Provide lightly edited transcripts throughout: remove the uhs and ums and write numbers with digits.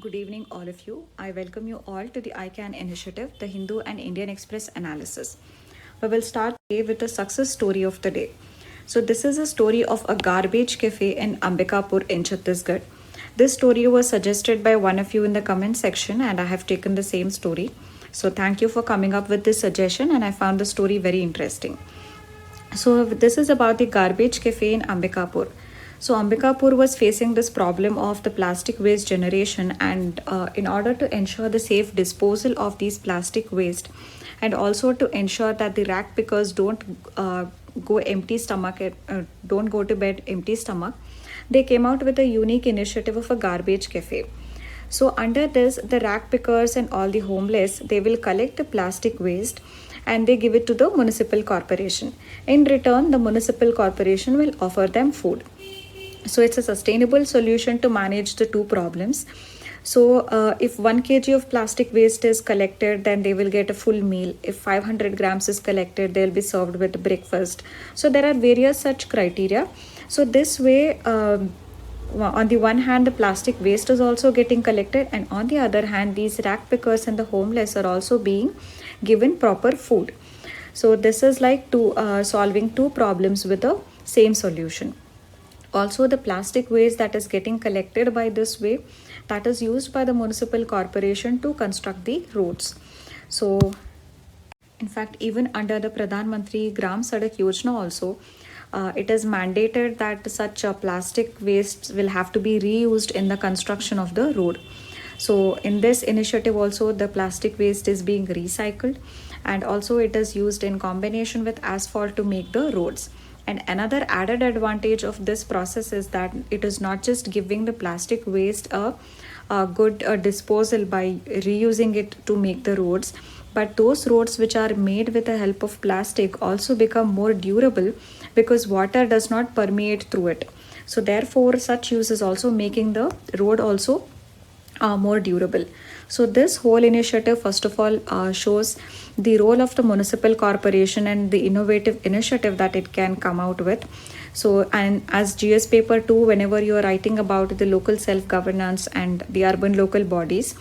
Good evening, all of you. I welcome you all to the ICANN initiative, the Hindu and Indian Express analysis. We will start today with the success story of the day. So, this is a story of a garbage cafe in Ambikapur in Chhattisgarh. This story was suggested by one of you in the comment section, and I have taken the same story. So, thank you for coming up with this suggestion, and I found the story very interesting. So, this is about the garbage cafe in Ambikapur. So, Ambikapur was facing this problem of the plastic waste generation, and in order to ensure the safe disposal of these plastic waste, and also to ensure that the rack pickers don't go to bed empty stomach, they came out with a unique initiative of a garbage cafe. So under this, the rack pickers and all the homeless, they will collect the plastic waste and they give it to the municipal corporation. In return, the municipal corporation will offer them food. So it's a sustainable solution to manage the two problems. So if 1 kg of plastic waste is collected, then they will get a full meal. If 500 grams is collected, they'll be served with breakfast. So there are various such criteria. So this way, on the one hand, the plastic waste is also getting collected, and on the other hand, these rack pickers and the homeless are also being given proper food. So this is like solving two problems with the same solution. Also, the plastic waste that is getting collected by this way, that is used by the municipal corporation to construct the roads. So in fact, even under the Pradhan Mantri Gram Sadak Yojana also, it is mandated that such plastic waste will have to be reused in the construction of the road. So in this initiative also, the plastic waste is being recycled, and also it is used in combination with asphalt to make the roads. And another added advantage of this process is that it is not just giving the plastic waste a good disposal by reusing it to make the roads, but those roads which are made with the help of plastic also become more durable because water does not permeate through it. So therefore, such use is also making the road also more durable. So this whole initiative, first of all, shows the role of the municipal corporation and the innovative initiative that it can come out with. So, and as GS paper 2, whenever you are writing about the local self-governance and the urban local bodies,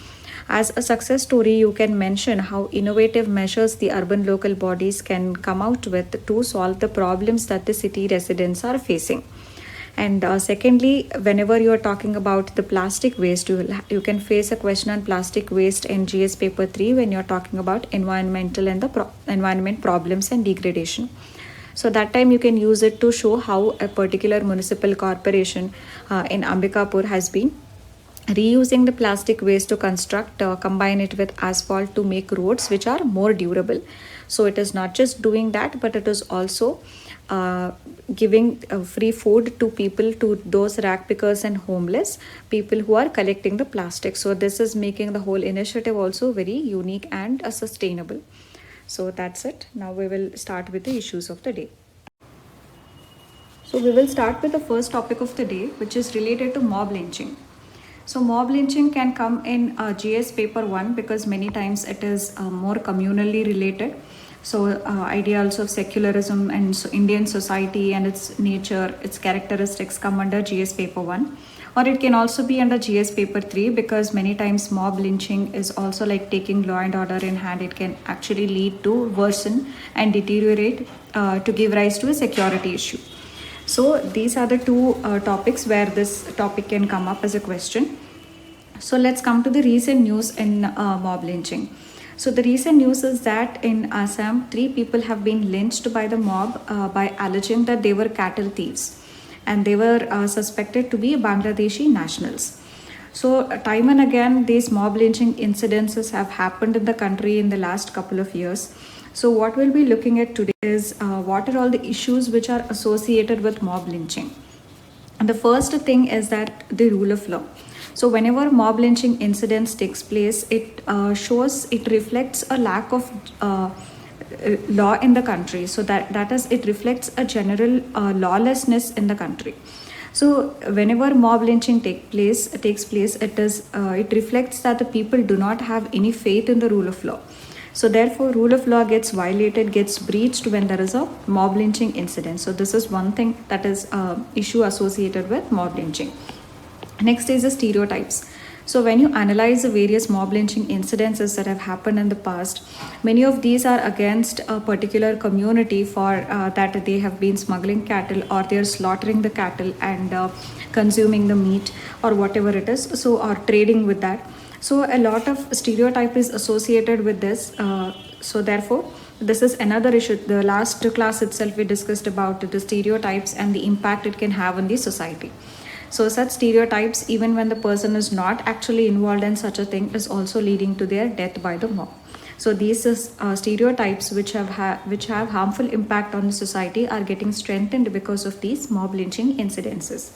as a success story, you can mention how innovative measures the urban local bodies can come out with to solve the problems that the city residents are facing. And secondly, whenever you are talking about the plastic waste, you can face a question on plastic waste in GS paper 3 when you're talking about environmental and the environment problems and degradation. So that time you can use it to show how a particular municipal corporation in Ambikapur has been reusing the plastic waste to construct, combine it with asphalt to make roads which are more durable. So it is not just doing that, but it is also giving free food to people, to those rack pickers and homeless people who are collecting the plastic. So this is making the whole initiative also very unique and sustainable. So that's it. Now we will start with the issues of the day. So we will start with the first topic of the day, which is related to mob lynching. So mob lynching can come in GS paper 1 because many times it is more communally related. So ideals of secularism and Indian society and its nature, its characteristics come under GS paper 1. Or it can also be under GS paper 3 because many times mob lynching is also like taking law and order in hand. It can actually lead to worsen and deteriorate to give rise to a security issue. So these are the two topics where this topic can come up as a question. So let's come to the recent news in mob lynching. So the recent news is that in Assam, 3 people have been lynched by the mob by alleging that they were cattle thieves, and they were suspected to be Bangladeshi nationals. So time and again, these mob lynching incidences have happened in the country in the last couple of years. So what we'll be looking at today is what are all the issues which are associated with mob lynching. And the first thing is that the rule of law. So whenever mob lynching incidents takes place, it reflects a lack of law in the country. So that is, it reflects a general lawlessness in the country. So whenever mob lynching takes place, it reflects that the people do not have any faith in the rule of law. So therefore, rule of law gets violated, gets breached when there is a mob lynching incident. So this is one thing that is issue associated with mob lynching. Next is the stereotypes. So when you analyze the various mob lynching incidences that have happened in the past, many of these are against a particular community for that they have been smuggling cattle, or they are slaughtering the cattle and consuming the meat or whatever it is, so or trading with that. So a lot of stereotype is associated with this. So therefore, this is another issue. The last class itself we discussed about the stereotypes and the impact it can have on the society. So such stereotypes, even when the person is not actually involved in such a thing, is also leading to their death by the mob. So these stereotypes which have harmful impact on the society are getting strengthened because of these mob lynching incidences.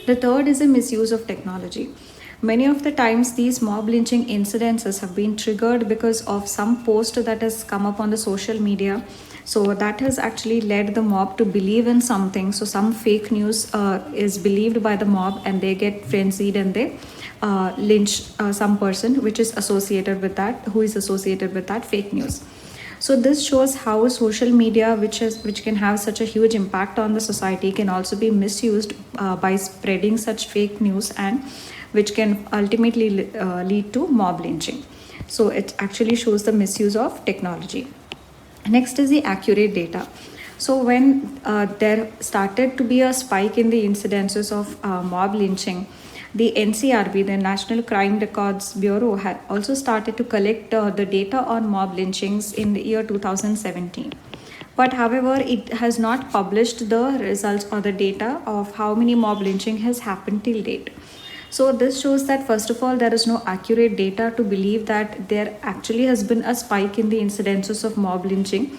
The third is the misuse of technology. Many of the times, these mob lynching incidences have been triggered because of some post that has come up on the social media. So that has actually led the mob to believe in something. So some fake news is believed by the mob, and they get frenzied and they lynch some person which is associated with that, who is associated with that fake news. So this shows how social media, which can have such a huge impact on the society, can also be misused by spreading such fake news, and which can ultimately lead to mob lynching. So it actually shows the misuse of technology. Next is the accurate data. So when there started to be a spike in the incidences of mob lynching, the NCRB, the National Crime Records Bureau, had also started to collect the data on mob lynchings in the year 2017. But however, it has not published the results or the data of how many mob lynching has happened till date. So this shows that, first of all, there is no accurate data to believe that there actually has been a spike in the incidences of mob lynching.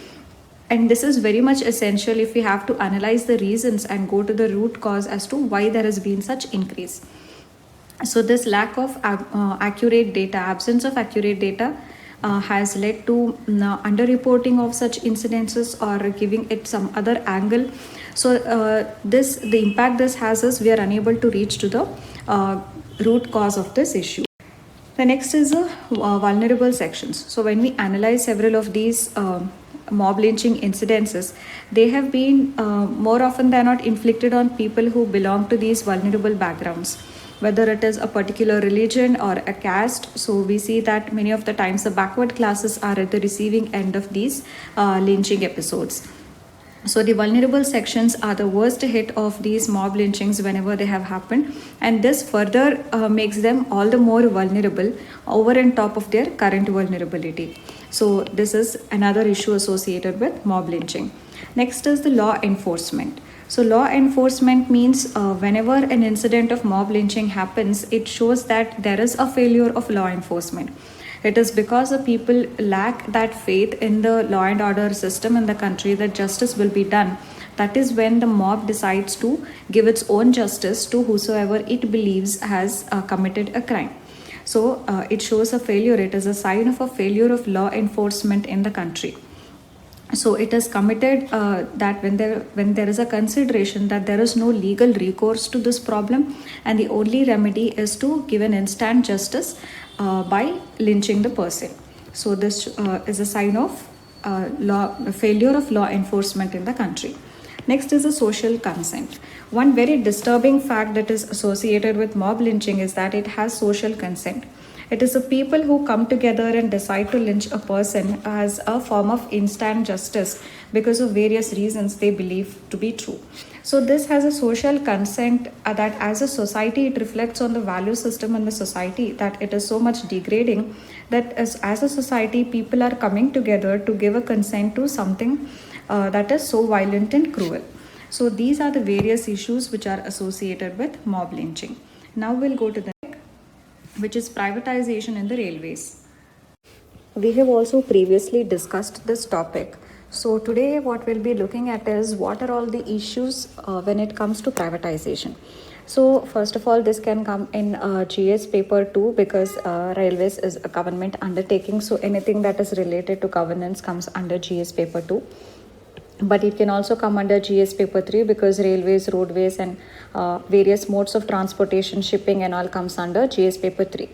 And this is very much essential if we have to analyze the reasons and go to the root cause as to why there has been such increase. So this lack of accurate data, absence of accurate data, has led to underreporting of such incidences or giving it some other angle. So the impact this has is we are unable to reach to the root cause of this issue. The next is the vulnerable sections. So when we analyze several of these mob lynching incidences, they have been more often than not inflicted on people who belong to these vulnerable backgrounds, whether it is a particular religion or a caste. So we see that many of the times the backward classes are at the receiving end of these lynching episodes. So the vulnerable sections are the worst hit of these mob lynchings whenever they have happened, and this further makes them all the more vulnerable over and top of their current vulnerability. So this is another issue associated with mob lynching. Next is the law enforcement. So law enforcement means whenever an incident of mob lynching happens, it shows that there is a failure of law enforcement. It is because the people lack that faith in the law and order system in the country that justice will be done. That is when the mob decides to give its own justice to whosoever it believes has committed a crime. So it shows a failure. It is a sign of a failure of law enforcement in the country. So it is committed that when there is a consideration that there is no legal recourse to this problem, and the only remedy is to give an instant justice by lynching the person. So this is a sign of failure of law enforcement in the country. Next is the social consent. One very disturbing fact that is associated with mob lynching is that it has social consent. It is the people who come together and decide to lynch a person as a form of instant justice because of various reasons they believe to be true. So this has a social consent that as a society it reflects on the value system in the society, that it is so much degrading that as a society people are coming together to give a consent to something that is so violent and cruel. So these are the various issues which are associated with mob lynching. Now we'll go to the which is privatization in the railways. We have also previously discussed this topic. So today what we'll be looking at is what are all the issues when it comes to privatization. So first of all, this can come in GS paper 2 because railways is a government undertaking. So anything that is related to governance comes under GS paper 2. But it can also come under GS paper 3 because railways, roadways and various modes of transportation, shipping and all comes under GS paper 3.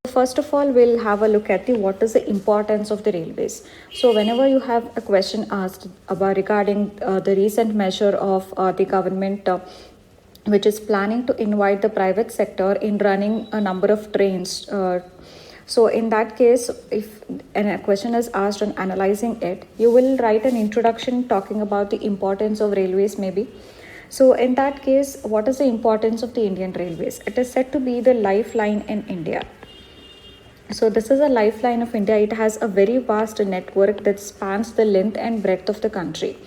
First of all, we'll have a look at what is the importance of the railways. So whenever you have a question asked about regarding the recent measure of the government which is planning to invite the private sector in running a number of trains. So in that case, if a question is asked on analyzing it, you will write an introduction talking about the importance of railways maybe. So in that case, what is the importance of the Indian Railways? It is said to be the lifeline in India. So this is a lifeline of India. It has a very vast network that spans the length and breadth of the country.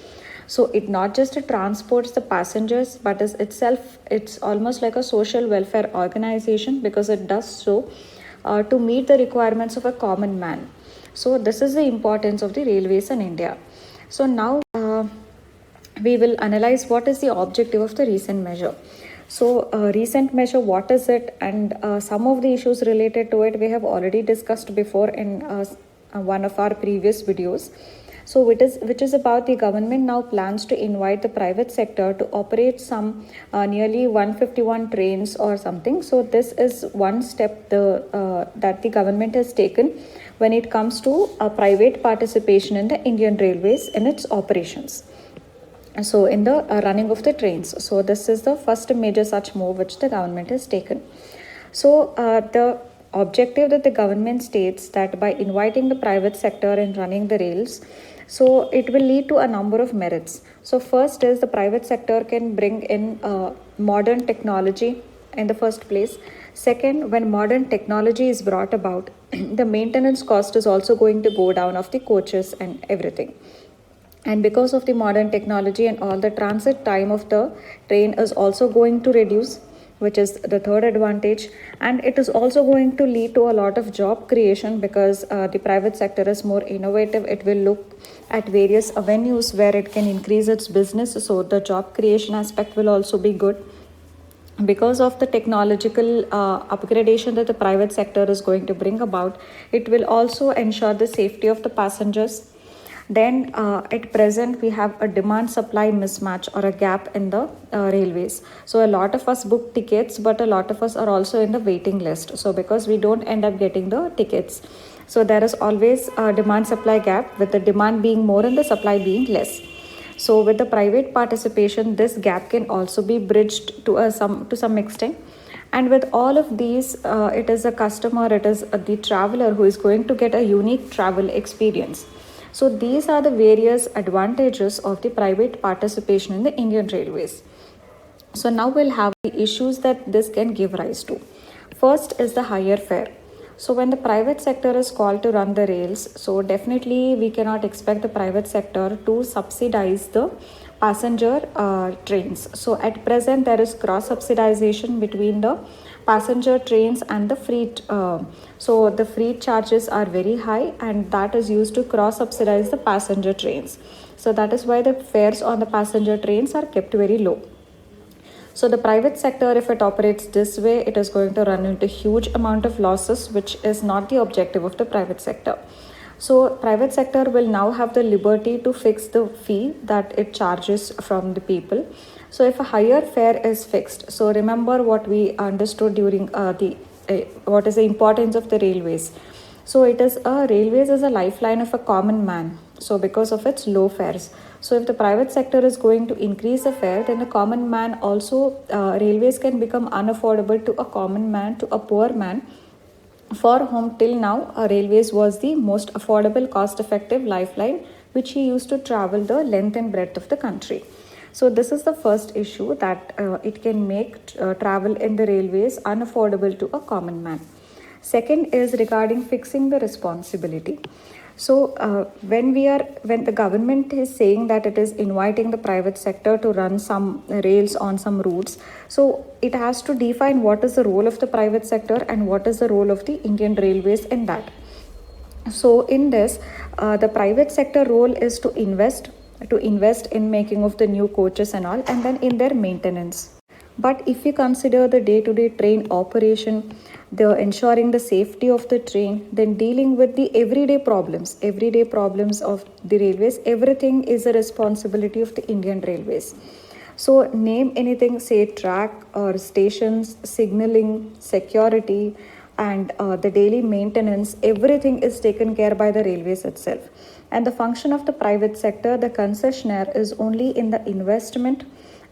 So it not just transports the passengers, but is itself it's almost like a social welfare organization, because it does so to meet the requirements of a common man. So this is the importance of the railways in India. So now we will analyze what is the objective of the recent measure. So, recent measure, what is it, and some of the issues related to it we have already discussed before in one of our previous videos. So, which is about the government now plans to invite the private sector to operate some nearly 151 trains or something. So, this is one step that the government has taken when it comes to private participation in the Indian Railways in its operations. So in the running of the trains. So this is the first major such move which the government has taken. So the objective that the government states that by inviting the private sector in running the rails, so it will lead to a number of merits. So first is the private sector can bring in modern technology in the first place. Second, when modern technology is brought about, the maintenance cost is also going to go down of the coaches and everything. And because of the modern technology and all, the transit time of the train is also going to reduce, which is the third advantage. And it is also going to lead to a lot of job creation, because the private sector is more innovative. It will look at various avenues where it can increase its business, so the job creation aspect will also be good. Because of the technological upgradation that the private sector is going to bring about, it will also ensure the safety of the passengers. Then at present we have a demand supply mismatch or a gap in the railways. So a lot of us book tickets, but a lot of us are also in the waiting list. So because we don't end up getting the tickets, so there is always a demand supply gap, with the demand being more and the supply being less. So with the private participation, this gap can also be bridged to some extent. And with all of these, it is a customer, it is the traveler who is going to get a unique travel experience. So these are the various advantages of the private participation in the Indian Railways. So now we'll have the issues that this can give rise to. First is the higher fare. So when the private sector is called to run the rails, so definitely we cannot expect the private sector to subsidize the passenger trains. So at present there is cross subsidization between the passenger trains and the freight. So the freight charges are very high, and that is used to cross subsidize the passenger trains. So that is why the fares on the passenger trains are kept very low. So the private sector, if it operates this way, it is going to run into huge amount of losses, which is not the objective of the private sector. So private sector will now have the liberty to fix the fee that it charges from the people. So if a higher fare is fixed, so remember what we understood during what is the importance of the railways. So it is railways is a lifeline of a common man. So because of its low fares. So if the private sector is going to increase the fare, then the common man also, railways can become unaffordable to a common man, to a poor man, for whom till now railways was the most affordable, cost effective lifeline, which he used to travel the length and breadth of the country. So this is the first issue, that it can make travel in the railways unaffordable to a common man. Second is regarding fixing the responsibility. So when the government is saying that it is inviting the private sector to run some rails on some routes, so it has to define what is the role of the private sector and what is the role of the Indian Railways in that. So in this, the private sector role is to invest in making of the new coaches and all, and then in their maintenance. But if we consider the day-to-day train operation, the ensuring the safety of the train, then dealing with the everyday problems of the railways, everything is a responsibility of the Indian Railways. So name anything, say track or stations, signaling, security, and the daily maintenance, everything is taken care by the railways itself. And the function of the private sector, the concessionaire, is only in the investment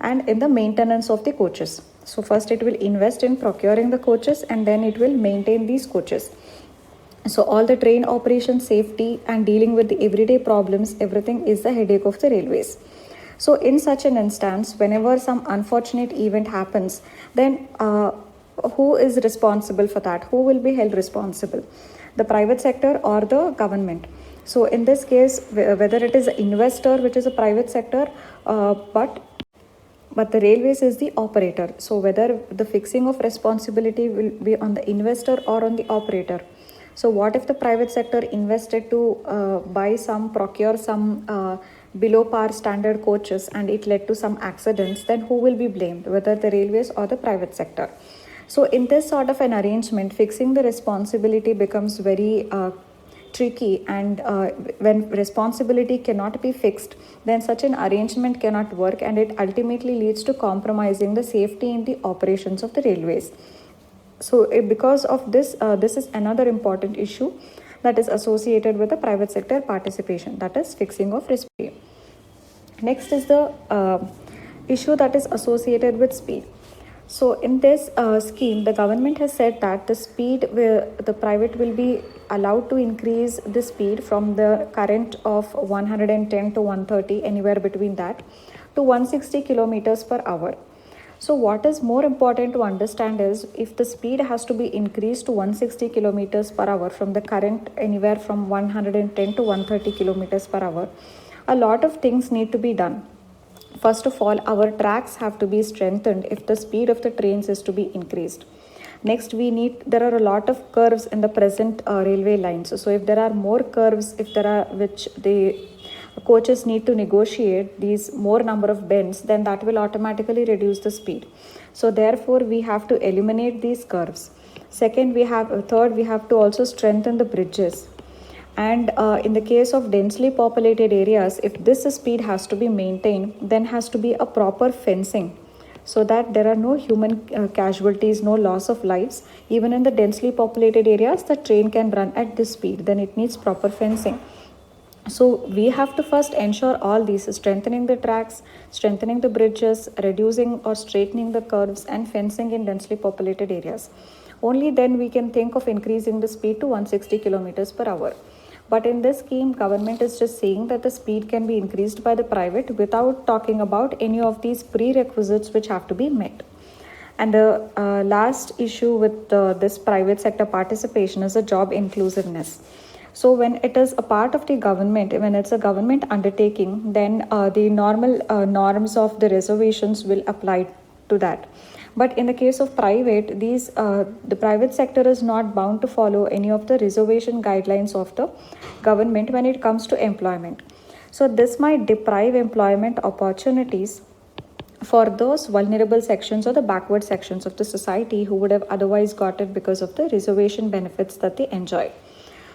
and in the maintenance of the coaches. So first it will invest in procuring the coaches and then it will maintain these coaches. So all the train operation, safety and dealing with the everyday problems, everything is the headache of the railways. So in such an instance, whenever some unfortunate event happens, then who is responsible for that? Who will be held responsible? The private sector or the government? So in this case, whether it is an investor, which is a private sector, but the railways is the operator. So whether the fixing of responsibility will be on the investor or on the operator. So what if the private sector invested to procure some below par standard coaches and it led to some accidents, then who will be blamed, whether the railways or the private sector? So in this sort of an arrangement, fixing the responsibility becomes very tricky, and when responsibility cannot be fixed, then such an arrangement cannot work and it ultimately leads to compromising the safety in the operations of the railways. So because of this, this is another important issue that is associated with the private sector participation, that is fixing of responsibility. Next is the issue that is associated with speed. So in this scheme, the government has said that the private will be allowed to increase the speed from the current of 110 to 130, anywhere between that, to 160 kilometers per hour. So what is more important to understand is, if the speed has to be increased to 160 kilometers per hour from the current anywhere from 110 to 130 kilometers per hour, a lot of things need to be done. First of all, our tracks have to be strengthened if the speed of the trains is to be increased. Next, there are a lot of curves in the present railway lines. So if there are more curves, which the coaches need to negotiate these more number of bends, then that will automatically reduce the speed. So therefore, we have to eliminate these curves. Third, we have to also strengthen the bridges. And in the case of densely populated areas, if this speed has to be maintained, then has to be a proper fencing, so that there are no human casualties, no loss of lives. Even in the densely populated areas, the train can run at this speed, then it needs proper fencing. So we have to first ensure all these: strengthening the tracks, strengthening the bridges, reducing or straightening the curves, and fencing in densely populated areas. Only then we can think of increasing the speed to 160 kilometers per hour. But in this scheme, government is just saying that the speed can be increased by the private without talking about any of these prerequisites which have to be met. And the last issue with this private sector participation is the job inclusiveness. So when it is a part of the government, when it's a government undertaking, then the normal norms of the reservations will apply to that. But in the case of private, the private sector is not bound to follow any of the reservation guidelines of the government when it comes to employment. So this might deprive employment opportunities for those vulnerable sections or the backward sections of the society who would have otherwise got it because of the reservation benefits that they enjoy.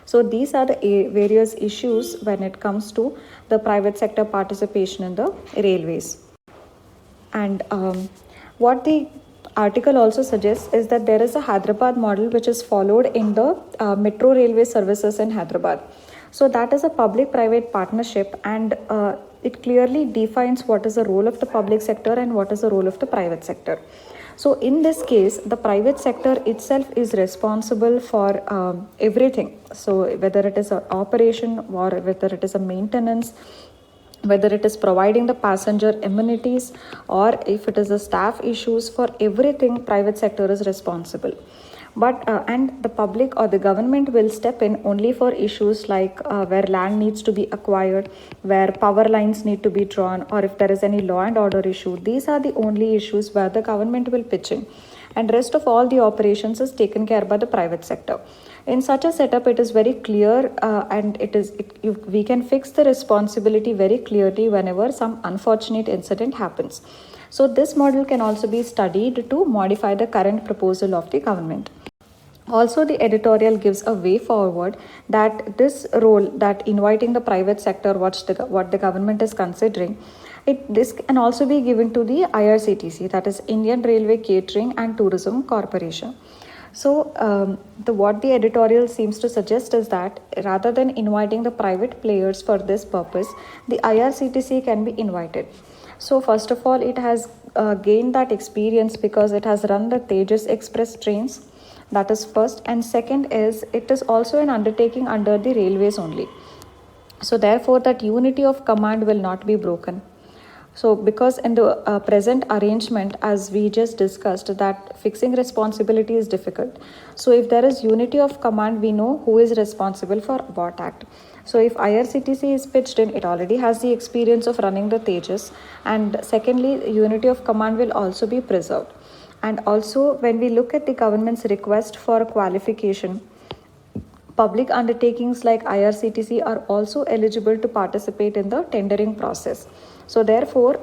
So these are the various issues when it comes to the private sector participation in the railways. And what the article also suggests is that there is a Hyderabad model which is followed in the metro railway services in Hyderabad. So that is a public-private partnership, and it clearly defines what is the role of the public sector and what is the role of the private sector. So in this case, the private sector itself is responsible for everything. So whether it is an operation or whether it is a maintenance, whether it is providing the passenger amenities, or if it is a staff issues, for everything private sector is responsible. But and the public or the government will step in only for issues like where land needs to be acquired, where power lines need to be drawn, or if there is any law and order issue. These are the only issues where the government will pitch in, and rest of all the operations is taken care by the private sector. In such a setup, it is very clear and we can fix the responsibility very clearly whenever some unfortunate incident happens. So this model can also be studied to modify the current proposal of the government. Also, the editorial gives a way forward that this role, that inviting the private sector, what the government is considering, this can also be given to the IRCTC, that is Indian Railway Catering and Tourism Corporation. So what the editorial seems to suggest is that rather than inviting the private players for this purpose, the IRCTC can be invited. So first of all, it has gained that experience because it has run the Tejas Express trains. That is first. And second is it is also an undertaking under the railways only. So therefore, that unity of command will not be broken. So because in the present arrangement, as we just discussed, that fixing responsibility is difficult. So if there is unity of command, we know who is responsible for what act. So if IRCTC is pitched in, it already has the experience of running the Tejas. And secondly, unity of command will also be preserved. And also, when we look at the government's request for qualification, public undertakings like IRCTC are also eligible to participate in the tendering process. So therefore,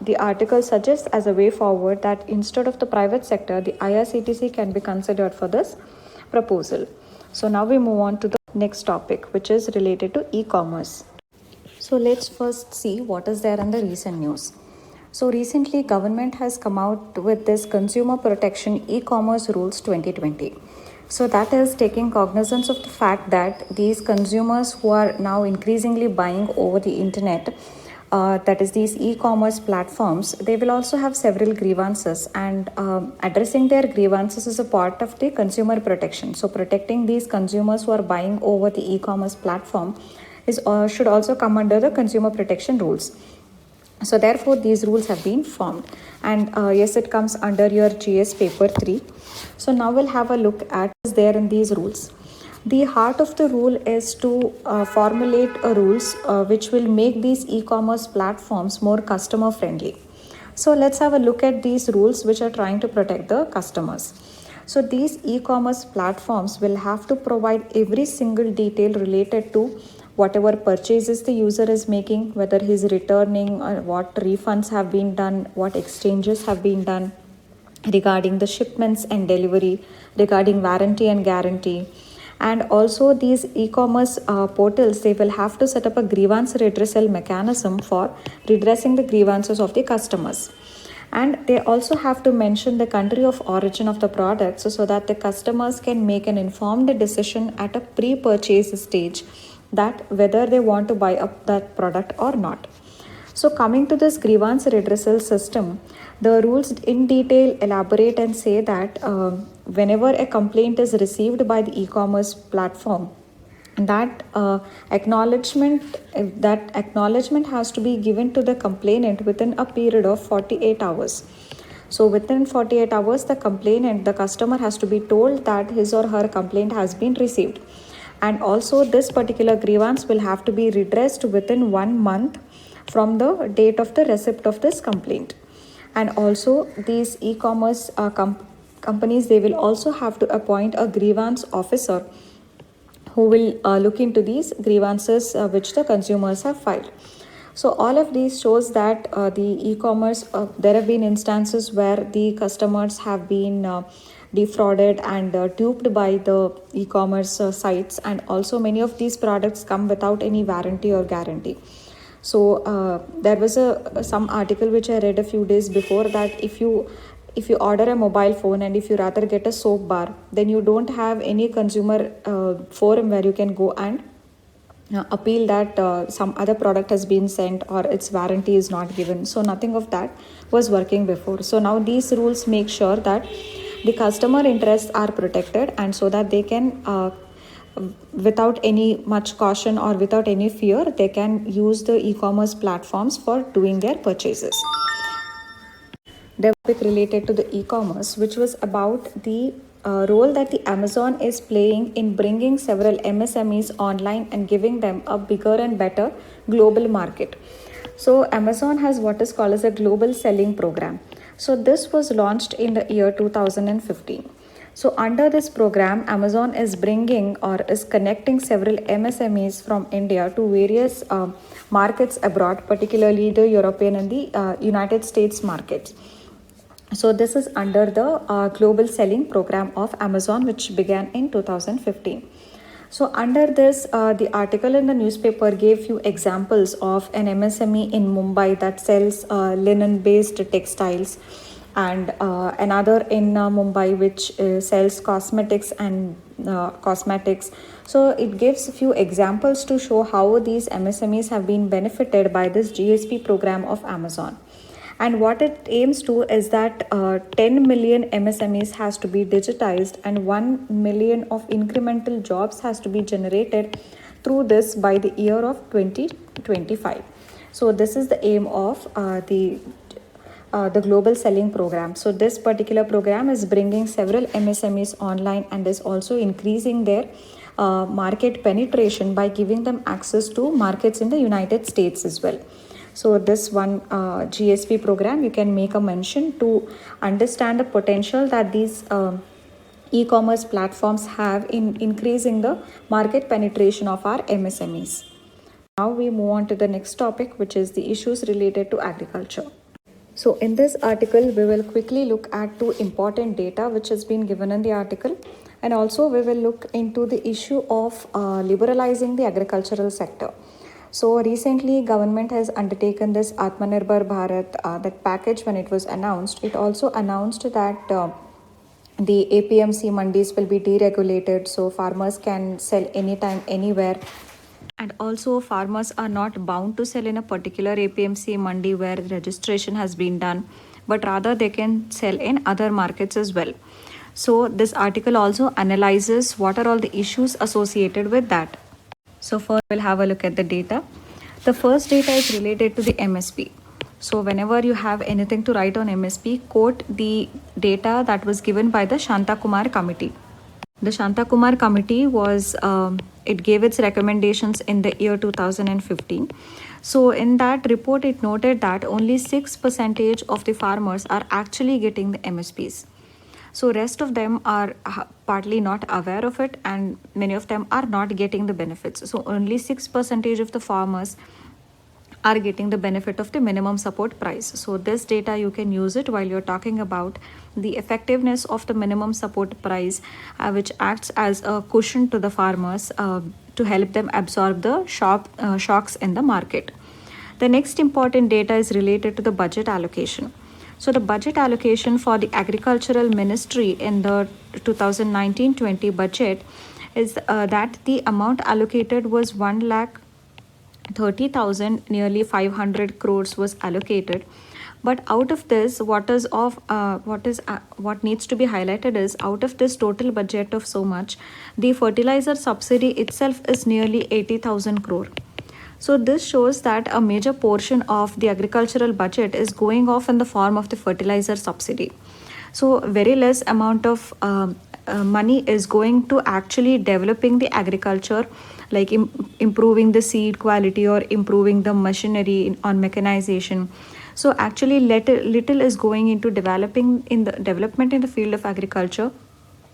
the article suggests as a way forward that instead of the private sector, the IRCTC can be considered for this proposal. So now we move on to the next topic, which is related to e-commerce. So let's first see what is there in the recent news. So recently, government has come out with this Consumer Protection E-commerce Rules 2020. So that is taking cognizance of the fact that these consumers who are now increasingly buying over the internet, that is these e-commerce platforms, they will also have several grievances, and addressing their grievances is a part of the consumer protection. So protecting these consumers who are buying over the e-commerce platform is should also come under the consumer protection rules. So therefore, these rules have been formed, and yes, it comes under your GS paper 3. So now we'll have a look at what is there in these rules. The heart of the rule is to formulate rules which will make these e-commerce platforms more customer friendly. So let's have a look at these rules which are trying to protect the customers. So these e-commerce platforms will have to provide every single detail related to whatever purchases the user is making, whether he's returning, or what refunds have been done, what exchanges have been done, regarding the shipments and delivery, regarding warranty and guarantee. And also these e-commerce portals, they will have to set up a grievance redressal mechanism for redressing the grievances of the customers. And they also have to mention the country of origin of the products so that the customers can make an informed decision at a pre-purchase stage that whether they want to buy up that product or not. So coming to this grievance redressal system, the rules in detail elaborate and say that whenever a complaint is received by the e-commerce platform, that acknowledgement has to be given to the complainant within a period of 48 hours. So within 48 hours, the customer has to be told that his or her complaint has been received. And also this particular grievance will have to be redressed within 1 month from the date of the receipt of this complaint. And also these e-commerce companies, they will also have to appoint a grievance officer who will look into these grievances which the consumers have filed. So all of these shows that the e-commerce, there have been instances where the customers have been defrauded and duped by the e-commerce sites, and also many of these products come without any warranty or guarantee. So there was some article which I read a few days before that if you order a mobile phone and if you rather get a soap bar, then you don't have any consumer forum where you can go and appeal that some other product has been sent or its warranty is not given. So nothing of that was working before. So now these rules make sure that the customer interests are protected, and so that they can without any much caution or without any fear, they can use the e-commerce platforms for doing their purchases. The topic related to the e-commerce, which was about the role that the Amazon is playing in bringing several MSMEs online and giving them a bigger and better global market. So Amazon has what is called as a global selling program. So this was launched in the year 2015. So under this program, Amazon is bringing or is connecting several MSMEs from India to various markets abroad, particularly the European and the United States markets. So this is under the global selling program of Amazon, which began in 2015. So under this, the article in the newspaper gave few examples of an MSME in Mumbai that sells linen-based textiles, and another in Mumbai which sells cosmetics and cosmetics. So it gives a few examples to show how these MSMEs have been benefited by this GSP program of Amazon. And what it aims to is that 10 million MSMEs has to be digitized and 1 million of incremental jobs has to be generated through this by the year of 2025. So this is the aim of the global selling program. So this particular program is bringing several MSMEs online and is also increasing their market penetration by giving them access to markets in the United States as well. So this one GSP program, you can make a mention to understand the potential that these e-commerce platforms have in increasing the market penetration of our MSMEs. Now we move on to the next topic, which is the issues related to agriculture. So in this article, we will quickly look at two important data which has been given in the article, and also we will look into the issue of liberalizing the agricultural sector. So recently government has undertaken this Atmanirbhar Bharat, that package. When it was announced, it also announced that the APMC mandis will be deregulated, so farmers can sell anytime, anywhere. And also, farmers are not bound to sell in a particular APMC mandi where registration has been done, but rather they can sell in other markets as well. So, this article also analyzes what are all the issues associated with that. So, first, we'll have a look at the data. The first data is related to the MSP. So, whenever you have anything to write on MSP, quote the data that was given by the Shanta Kumar committee. The Shanta Kumar committee was, it gave its recommendations in the year 2015. So in that report, it noted that only 6% of the farmers are actually getting the MSPs. So rest of them are partly not aware of it, and many of them are not getting the benefits. So only 6% of the farmers are getting the benefit of the minimum support price. So this data, you can use it while you're talking about the effectiveness of the minimum support price, which acts as a cushion to the farmers to help them absorb the shocks in the market. The next important data is related to the budget allocation. So the budget allocation for the agricultural ministry in the 2019-20 budget is that the amount allocated was 1,30,000, nearly 500 crores was allocated. But out of this, what needs to be highlighted is, out of this total budget of so much, the fertilizer subsidy itself is nearly 80,000 crore. So this shows that a major portion of the agricultural budget is going off in the form of the fertilizer subsidy. So very less amount of money is going to actually developing the agriculture, like improving the seed quality or improving the machinery on mechanization. So actually little is going into development in the field of agriculture,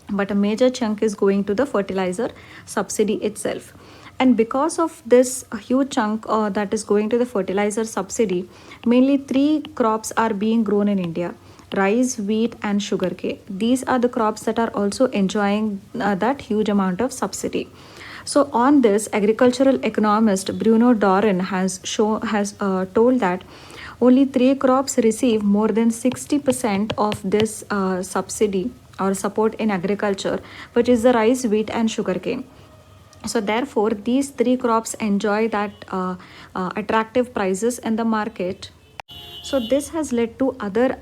but a major chunk is going to the fertilizer subsidy itself. And because of this huge chunk that is going to the fertilizer subsidy, mainly 3 crops are being grown in India: rice, wheat, and sugarcane. These are the crops that are also enjoying that huge amount of subsidy. So on this, agricultural economist Bruno Doran has told that only 3 crops receive more than 60% of this subsidy or support in agriculture, which is the rice, wheat, and sugarcane. So therefore, these 3 crops enjoy that attractive prices in the market. So this has led to other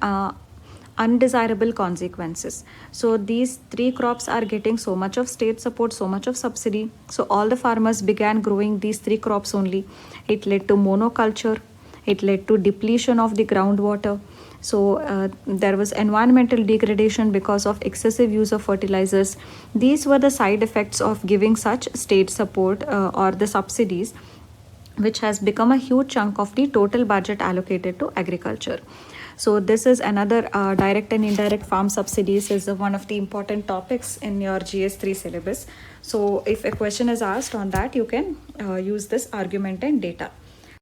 undesirable consequences. So these 3 crops are getting so much of state support, so much of subsidy. So all the farmers began growing these 3 crops only. It led to monoculture. It led to depletion of the groundwater. So there was environmental degradation because of excessive use of fertilizers. These were the side effects of giving such state support or the subsidies, which has become a huge chunk of the total budget allocated to agriculture. So this is another direct and indirect farm subsidies is one of the important topics in your GS3 syllabus. So if a question is asked on that, you can use this argument and data.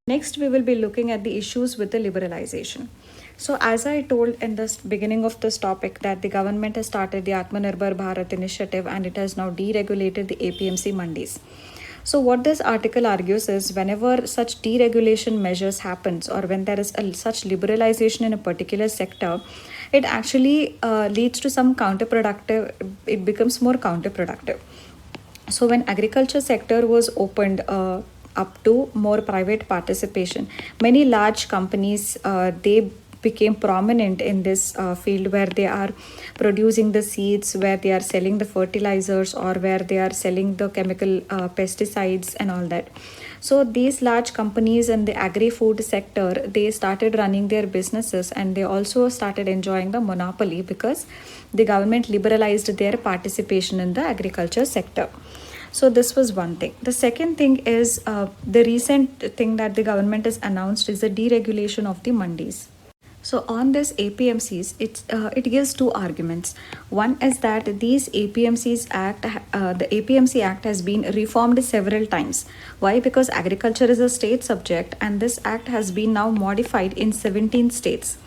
Next, we will be looking at the issues with the liberalization. So as I told in the beginning of this topic that the government has started the Atmanirbhar Bharat initiative and it has now deregulated the APMC mandis. So what this article argues is, whenever such deregulation measures happens or when there is such liberalization in a particular sector, it actually leads to some counterproductive, it becomes more counterproductive. So when agriculture sector was opened up to more private participation, many large companies, they became prominent in this field, where they are producing the seeds, where they are selling the fertilizers, or where they are selling the chemical pesticides and all that. So these large companies in the agri-food sector, they started running their businesses, and they also started enjoying the monopoly because the government liberalized their participation in the agriculture sector. So this was one thing. The second thing is the recent thing that the government has announced is the deregulation of the mandis. So on this APMCs, it gives two arguments. One is that these APMCs Act, the APMC Act has been reformed several times. Why? Because agriculture is a state subject, and this act has been now modified in 17 states.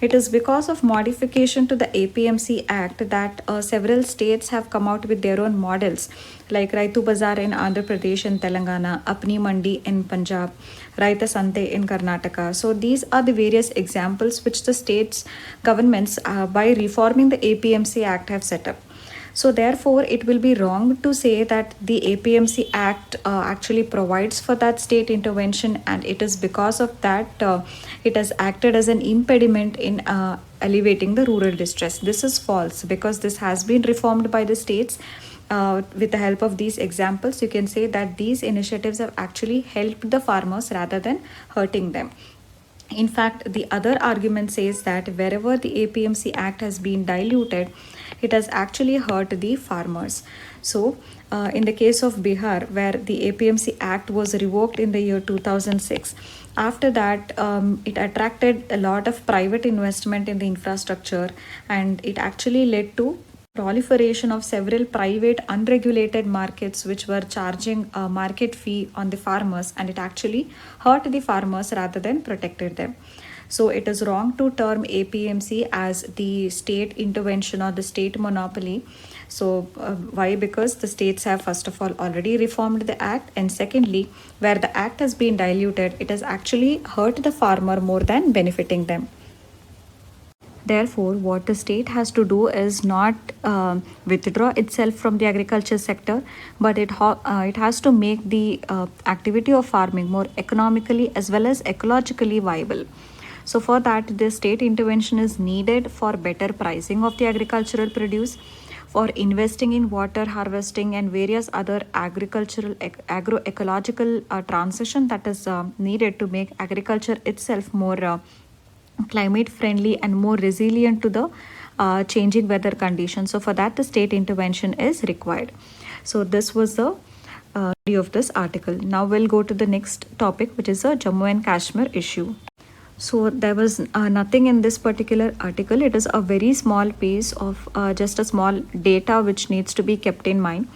It is because of modification to the APMC Act that several states have come out with their own models, like Raitu Bazaar in Andhra Pradesh and Telangana, Apni Mandi in Punjab, Raita Sante in Karnataka. So these are the various examples which the states governments, by reforming the APMC Act, have set up. So therefore, it will be wrong to say that the APMC Act actually provides for that state intervention, and it is because of that it has acted as an impediment in alleviating the rural distress. This is false, because this has been reformed by the states. With the help of these examples, you can say that these initiatives have actually helped the farmers rather than hurting them. In fact, the other argument says that wherever the APMC Act has been diluted, it has actually hurt the farmers. So, in the case of Bihar, where the APMC Act was revoked in the year 2006, after that, it attracted a lot of private investment in the infrastructure, and it actually led to proliferation of several private unregulated markets which were charging a market fee on the farmers, and it actually hurt the farmers rather than protected them. So it is wrong to term APMC as the state intervention or the state monopoly. So why? Because the states have, first of all, already reformed the act, and secondly, where the act has been diluted, it has actually hurt the farmer more than benefiting them. Therefore, what the state has to do is not withdraw itself from the agriculture sector, but it has to make the activity of farming more economically as well as ecologically viable. So for that, the state intervention is needed for better pricing of the agricultural produce, for investing in water harvesting and various other agricultural agroecological transition that is needed to make agriculture itself more climate friendly and more resilient to the changing weather conditions. So for that, the state intervention is required. So this was the of this article. Now we'll go to the next topic, which is the Jammu and Kashmir issue. So there was nothing in this particular article. It is a very small piece of just a small data which needs to be kept in mind.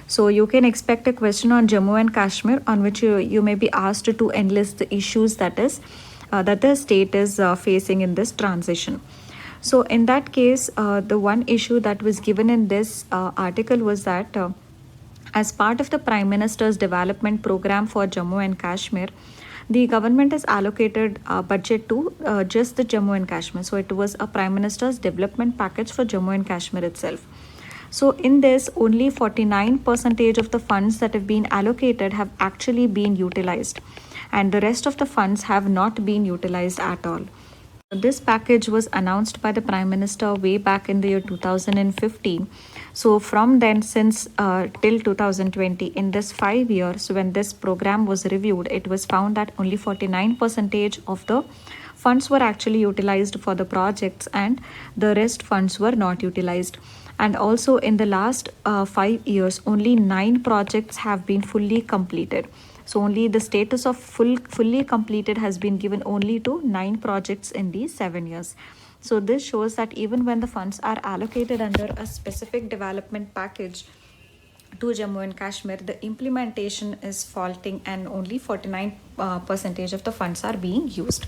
So you can expect a question on Jammu and Kashmir, on which you may be asked to enlist the issues that the state is facing in this transition. So in that case, the one issue that was given in this article was that as part of the Prime Minister's development program for Jammu and Kashmir, the government has allocated budget to just the Jammu and Kashmir. So it was a Prime Minister's development package for Jammu and Kashmir itself. So in this, only 49% of the funds that have been allocated have actually been utilized, and the rest of the funds have not been utilized at all. This package was announced by the Prime Minister way back in the year 2015. So from then, since till 2020, in this 5 years, when this program was reviewed, it was found that only 49% of the funds were actually utilized for the projects, and the rest funds were not utilized. And also in the last 5 years, only 9 projects have been fully completed. So only the status of fully completed has been given only to 9 projects in these 7 years. So this shows that even when the funds are allocated under a specific development package to Jammu and Kashmir, the implementation is faulting, and only 49% of the funds are being used.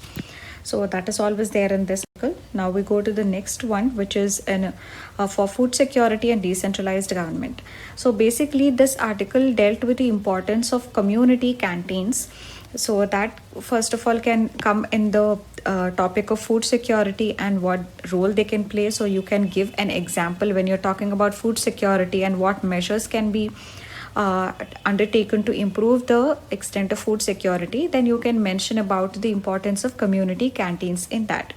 So that is always there in this article. Now we go to the next one, which is for food security and decentralized government. So basically, this article dealt with the importance of community canteens. So that, first of all, can come in the topic of food security and what role they can play. So you can give an example when you're talking about food security and what measures can be undertaken to improve the extent of food security. Then you can mention about the importance of community canteens in that.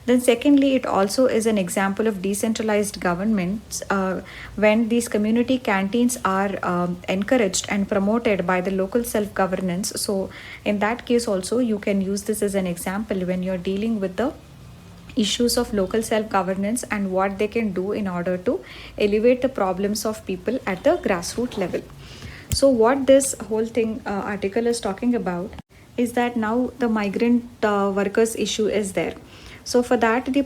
Then, secondly, it also is an example of decentralized governments when these community canteens are encouraged and promoted by the local self governance. So, in that case, also, you can use this as an example when you're dealing with the issues of local self governance and what they can do in order to elevate the problems of people at the grassroots level. So, what this whole thing article is talking about is that now the migrant workers issue is there. So, for that, the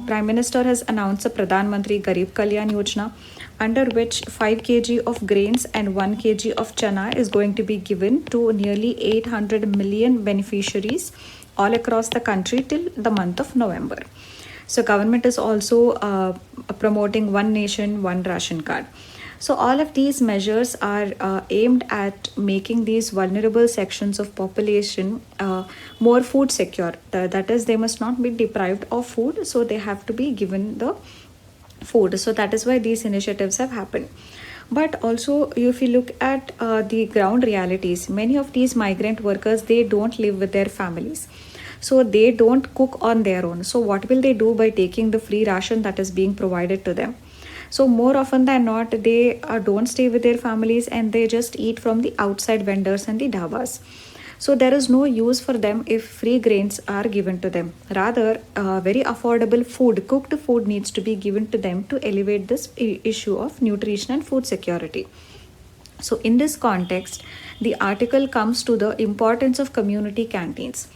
Prime Minister has announced a Pradhan Mantri Garib Kalyan Yojana, under which 5 kg of grains and 1 kg of chana is going to be given to nearly 800 million beneficiaries all across the country till the month of November. So, government is also promoting one nation, one ration card. So, all of these measures are aimed at making these vulnerable sections of population more food secure. That is, they must not be deprived of food, so they have to be given the food. So, that is why these initiatives have happened. But also, if you look at the ground realities, many of these migrant workers, they don't live with their families, so they don't cook on their own. So what will they do by taking the free ration that is being provided to them? So more often than not, they don't stay with their families and they just eat from the outside vendors and the dhabas. So there is no use for them if free grains are given to them. Rather, very affordable food, cooked food, needs to be given to them to elevate this issue of nutrition and food security. So in this context, the article comes to the importance of community canteens.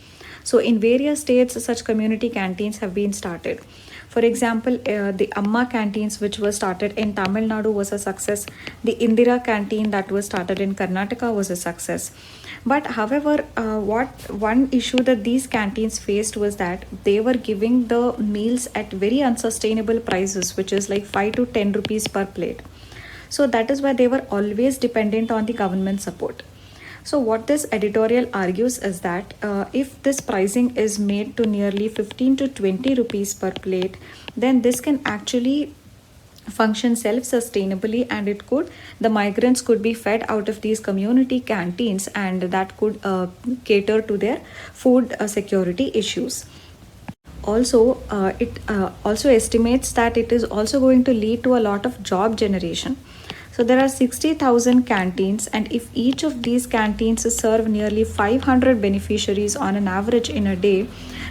So in various states, such community canteens have been started. For example, the Amma canteens, which were started in Tamil Nadu, was a success. The Indira canteen that was started in Karnataka was a success. But however, what one issue that these canteens faced was that they were giving the meals at very unsustainable prices, which is like 5 to 10 rupees per plate. So that is why they were always dependent on the government support. So, what this editorial argues is that if this pricing is made to nearly 15 to 20 rupees per plate, then this can actually function self-sustainably, and the migrants could be fed out of these community canteens, and that could cater to their food security issues. Also, it also estimates that it is also going to lead to a lot of job generation. So there are 60,000 canteens, and if each of these canteens serve nearly 500 beneficiaries on an average in a day,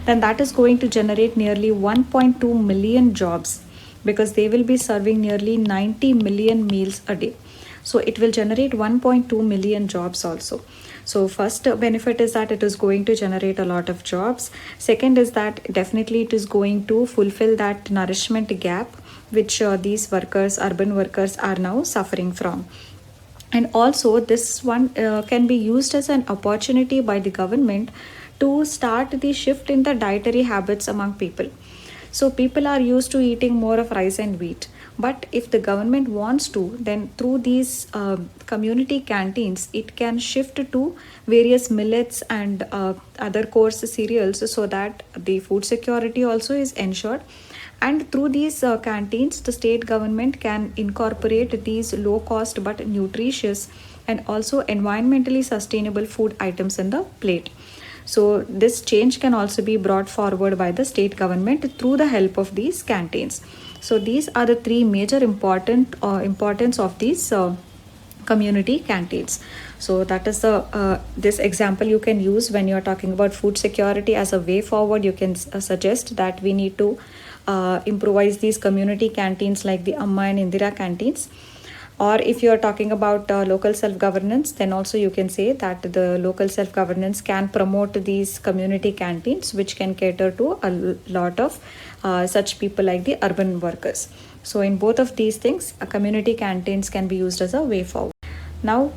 then that is going to generate nearly 1.2 million jobs, because they will be serving nearly 90 million meals a day. So it will generate 1.2 million jobs also. So first benefit is that it is going to generate a lot of jobs. Second is that definitely it is going to fulfill that nourishment gap which these workers, urban workers, are now suffering from. And also, this one can be used as an opportunity by the government to start the shift in the dietary habits among people. So, people are used to eating more of rice and wheat. But if the government wants to, then through these community canteens, it can shift to various millets and other coarse cereals, so that the food security also is ensured. And through these canteens, the state government can incorporate these low cost but nutritious and also environmentally sustainable food items in the plate. So this change can also be brought forward by the state government through the help of these canteens. So these are the three major importance of these community canteens. So that is the this example you can use when you are talking about food security as a way forward. You can suggest that we need to improvise these community canteens like the Amma and Indira canteens. Or if you are talking about local self-governance, then also you can say that the local self-governance can promote these community canteens, which can cater to a lot of such people like the urban workers. So in both of these things, community canteens can be used as a way forward. Now,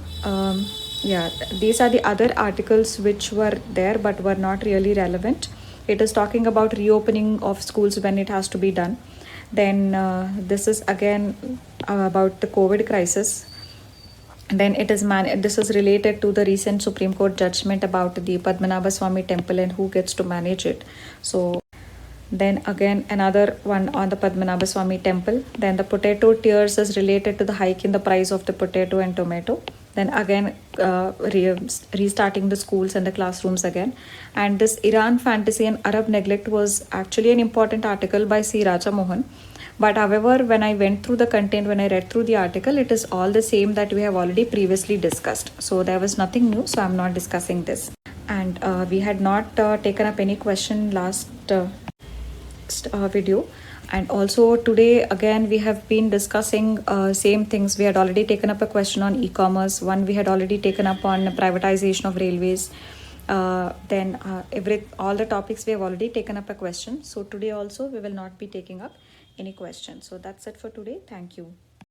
these are the other articles which were there but were not really relevant. It is talking about reopening of schools when it has to be done. Then this is again about the COVID crisis. Then this is related to the recent Supreme Court judgment about the Padmanabha Swami temple and who gets to manage it. So then again another one on the Padmanabha Swami temple. Then the potato tears is related to the hike in the price of the potato and tomato. then again restarting the schools and the classrooms again. And this Iran fantasy and Arab neglect was actually an important article by C. Raja Mohan. But however, when I went through the content, when I read through the article, it is all the same that we have already previously discussed. So there was nothing new, so I'm not discussing this. And we had not taken up any question last video. And also today again we have been discussing same things. We had already taken up a question on e-commerce, one we had already taken up on privatization of railways, then all the topics we have already taken up a question. So today also we will not be taking up any question. So that's it for today. Thank you.